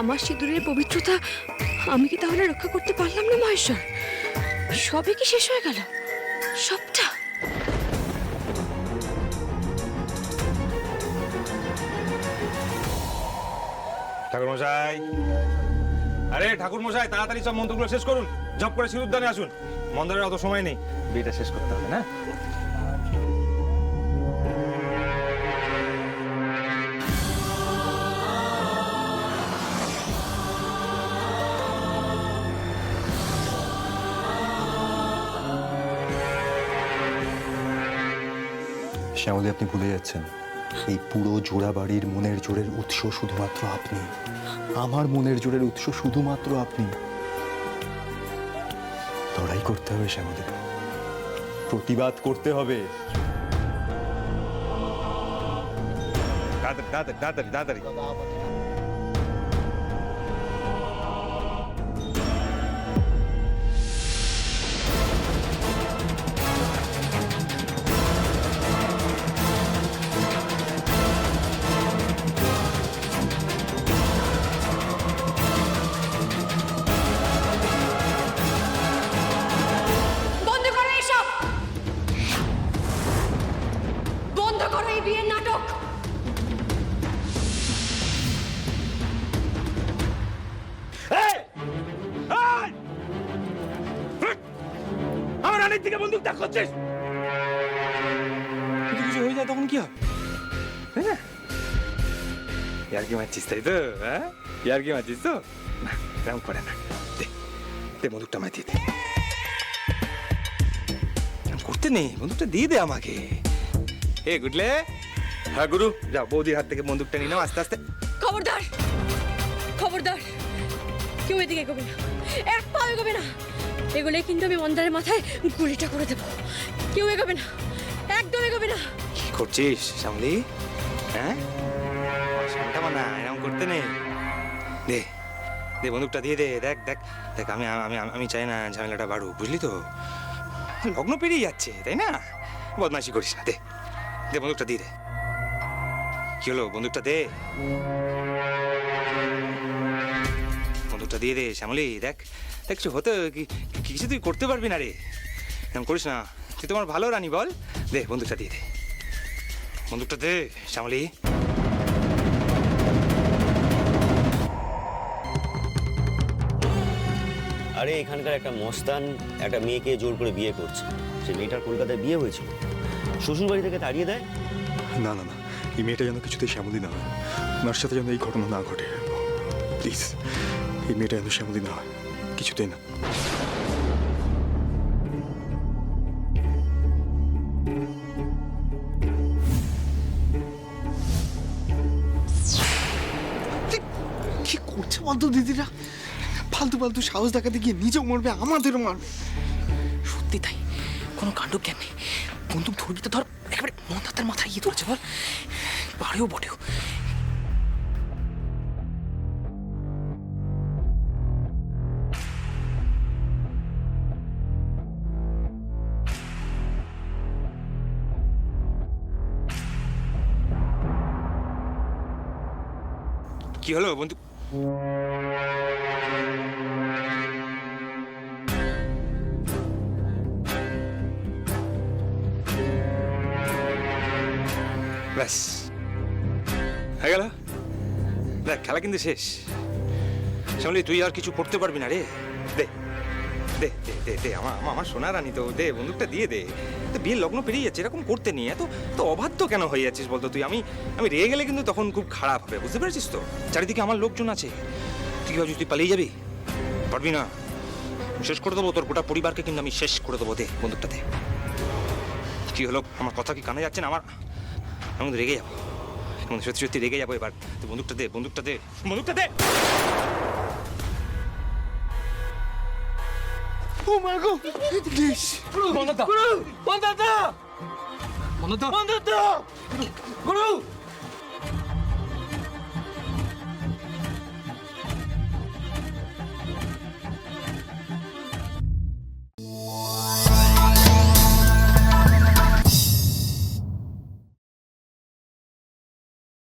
আমার সিঁদুরের পবিত্রতা আমি কি তাহলে রক্ষা করতে পারলাম না মহেশ্বর? সবই কি শেষ হয়ে গেল? সবটা? ঠাকুর মশাই, আরে ঠাকুর মশাই, তাড়াতাড়ি সব মন্ত্রগুলো শেষ করুন। জপ করে সিঁদুরদানে আসুন। মন্দিরের অত সময় নেই, বিয়েটা শেষ করতে হবে না। শ্যামলী, আপনি ভুলে যাচ্ছেন এই পুরো জোড়া বাড়ির মনের জোরের উৎস শুধুমাত্র আপনি। আমার মনের জোরের উৎস শুধুমাত্র আপনি। লড়াই করতে হবে শ্যামলী, প্রতিবাদ করতে হবে। তাড়াতাড়ি তাড়াতাড়ি তাড়াতাড়ি। বন্ধ করো এসব! বন্ধ করো এই বিয়ের নাটক! আমার রানীর দিকে বন্দুক তাক করছিস? যদি কিছু হয়ে যায় তখন কি হবে? ইয়ার কি মারছিস তাই তো? হ্যাঁ, ইয়ার কি মারছিস তো? না, এরকম করে না। দে দে বন্দুকটা আমায় দিয়ে দে। এরকম করতে নেই, বন্দুকটা দিয়ে দে আমাকে। এ গুডলে, হ্যাঁ গুরু, যাও বৌদির হাত থেকে বন্দুকটা নিয়ে নাও আস্তে আস্তে। খবরদার! খবরদার! কেউ এদিকে এগোবে না, এক পা এগোবে না। এগুলোই কিন্তু আমি মন্দারের মাথায় গুলিটা করে দেবো। কেউ এগোবে না, একদম এগোবে না। কি করছিস শ্যামলী? হ্যাঁ, শান্তা মানা, এরকম করতে নেই। দে দে বন্দুকটা দিয়ে দে। দেখ দেখ দেখ, আমি আমি আমি চাই না ঝামেলাটা বাড়ুক, বুঝলি তো? লগ্ন পেরিয়ে যাচ্ছে, তাই না? বদমাইশি করিস না। দে দে বন্দুকটা দিয়ে দে। কি হলো, বন্দুকটা দে। বন্দুকটা দিয়ে দে শ্যামলী। দেখ দেখ, কিছু হতে কিছু তুই করতে পারবি না রে, এরকম করিস না। তুই তোমার ভালো রানী, বল। দে বন্দুকটা দিয়ে দে, বন্দুকটা দে শ্যামলী। আরে এখানকার একটা মস্তান একটা মেয়েকে জোর করে বিয়ে করছে। সে মেয়েটার কলকাতায় বিয়ে হয়েছিল, শ্বশুর বাড়ি থেকে তাড়িয়ে দেয়। না না না, এই মেয়েটা যেন কিছুতেই শ্যামলী না হয়। ওনার সাথে যেন এই ঘটনা না ঘটে, প্লিজ। এই মেয়েটা যেন শ্যামলী না হয়, কিছুতেই না। কি করছে বলতো দিদিরা? ফালতু ফালতু সাহস দেখাতে গিয়ে নিজেও মরবে, আমাদেরও মারবে। সত্যি তাই, কোনো কাণ্ড জ্ঞান নেই। বন্দুক ধরবি তো ধর, একেবারে মন্দার মাথায় গিয়ে ধরেছে বল। পারেও বটেও। কি হলো বন্ধু? ব্যাস হয়ে গেল। দেখ, খেলা কিন্তু শেষ। শ্যামলী, তুই আর কিছু করতে পারবি না রে। দে দে দে দে দে, আমার সোনা রানী তো, দে বন্দুকটা দিয়ে দে। তো বিয়ের লগ্ন পেরিয়ে যাচ্ছে, এরকম করতে নিয়ে এত তো অবাধ্য কেন হয়ে যাচ্ছিস বলতো তুই? আমি রেগে গেলে কিন্তু তখন খুব খারাপ হবে, বুঝতে পেরেছিস তো? চারিদিকে আমার লোকজন আছে। তুই কি ভাবছিস তুই পালিয়ে যাবি? পারবি না। শেষ করে দেবো তোর গোটা পরিবারকে, কিন্তু আমি শেষ করে দেবো। দে বন্দুকটা দে। কি হলো, আমার কথা কি কানে যাচ্ছে না? আমি রেগে যাবো, সত্যি সত্যি রেগে যাবো এবার। তুই বন্দুকটা দে, বন্দুকটা দে, বন্দুকটা দে। ও মা গো, প্লিজ বন্ধ দাও, বন্ধ দাও, বন্ধ দাও, বন্ধ দাও, গুরু।